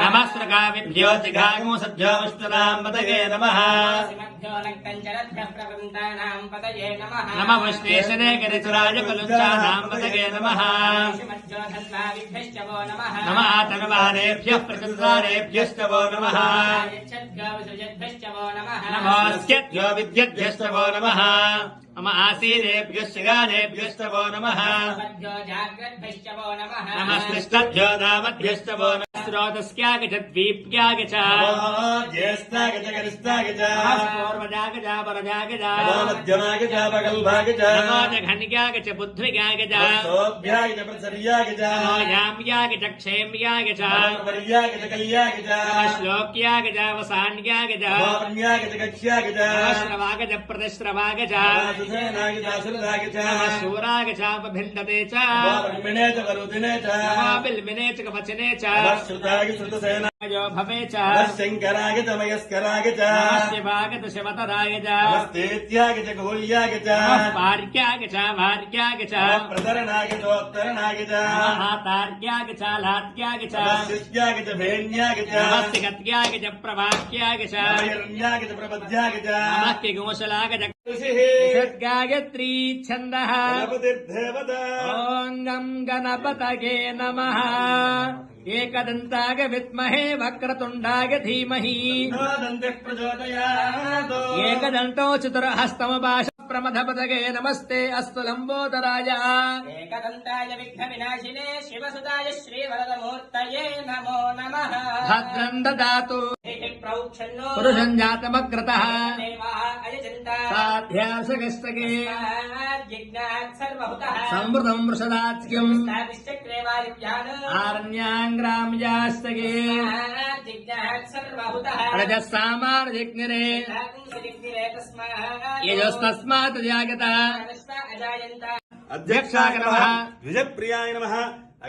नमस्त्रकाविभ्यो जिघागो सद्भ्यो विष्णुनां पतये नमः नमः विश्वेशने गिरिसुराय कुलुञ्चानां पतये नमः नमः तन्वारेभ्यः प्रतिदारेभ्यश्च वो नमः नमोऽस्यभ्यो विद्यभ्यश्च वो नमः मम आसीनेभ्यश्च गानेभ्यश्च वो नमः नमस्कृष्टभ्यो दावद्भ्यश्च वो नमः स्रोतस्यागच्छद्वीप्याग च ज्येष्ठाग च गरिष्ठाग च पूर्वजाग च परजाग च मध्यमाग च पगल्भाग च नमो च घनिकाग च बुद्ध्विगाग च सोऽभ्याग च प्रसर्याग च नमो याम्याग च क्षेम्याग च वर्याग च कल्याग च श्लोक्याग च वसान्याग च वाण्याग च कक्ष्याग च श्रवाग च प्रतिश्रवाग च सुसेनाग च सुरदाग च शूराग च भिन्दते च ब्रह्मणे च वरुदिने च बिल्मिने च कवचने च श्रुताग श्रुतसेना यो भवे च शङ्कराग च मयस्कराग च शिवाग च शिवतराग च स्तेत्याग च गोल्याग च पार्क्याग च भार्क्याग च प्रतरणाग च उत्तरणाग च तार्क्याग च लात्याग च शिष्याग च भेण्याग च गत्याग च प्रवाक्याग च हिरण्याग च प्रपद्याग च गोशलाग च गायत्री छन्दः गणपतिर्देवता ॐ गं गणपतये नमः एकदन्ताग विद्महे वक्रतुण्डाय धीमहि दन्तः प्रचोदयात् एकदन्तो चतुर्हस्तमपाश प्रमथपतये नमस्ते अस्तु लम्बोदराय एकदन्ताय विघ्नविनाशिने शिवसुताय श्रीवरदमूर्तये नमो नमः भद्रं ददातु प्रौक्षन्नो पुरुषं जातमग्रतः देवाः अयजन्ता साध्यासगस्तके जिज्ञात् सर्वहुतः संवृतं वृषदात्क्यम् स्थापिश्चक्रे वायुव्यान् आरण्याङ्ग्राम्यास्तके जिज्ञात् सर्वहुतः रजस्सामार्जिग्निरे जिग्निरे तस्मात् यजस्तस्मात् जागतः अजायन्त अध्यक्षाय नमः द्विजप्रियाय नमः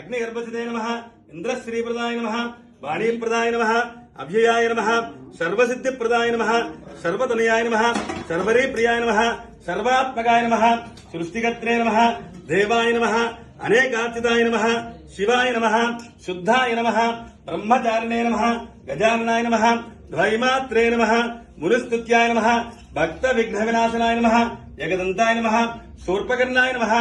अग्निगर्भसिते नमः इन्द्रश्रीप्रदाय नमः वाणीप्रदाय नमः अभ्ययाय नमः सर्वसिद्धिप्रदाय नमः सर्वतनयाय नमः सर्वरीप्रियाय नमः सर्वात्मकाय नमः सृष्टिकर्त्रे नमः देवाय नमः अनेकार्चिताय नमः शिवाय नमः शुद्धाय नमः ब्रह्मचारिणे नमः गजाननाय नमः द्वैमात्रे नमः मुनिस्तुत्याय नमः भक्तविघ्नविनाशनाय नमः एकदन्ताय नमः शूर्पकर्णाय नमः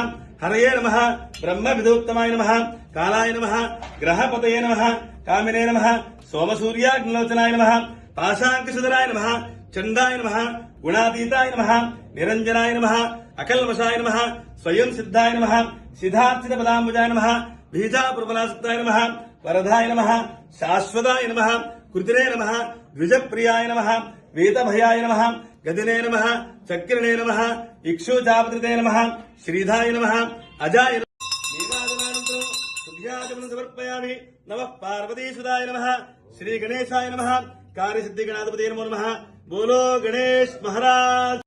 हरये नमः ब्रह्मविदोत्तमाय नमः कालाय नमः ग्रहपतये नमः कामिने नमः सोमसूर्याग्निलोचनाय नमः पाशाङ्कुशधराय नमः चण्डाय नमः गुणातीताय नमः निरञ्जनाय नमः अकल्मषाय नमः स्वयं सिद्धाय नमः सिद्धार्थितपदाम्बुजाय नमः बीजापुरफलासक्ताय नमः वरदाय नमः शाश्वताय नमः कृतिने नमः द्विजप्रियाय नमः वेदभयाय नमः गदिने नमः चक्रिणे नमः इक्षुजापत्रिते नमः श्रीधाय नमः अजाय नीराजनानन्तरं समर्पयामि नमः पार्वतीसुताय नमः श्रीगणेशाय नमः कार्यसिद्धिगणाधिपतये नमो नमः बोलो गणेश महाराज।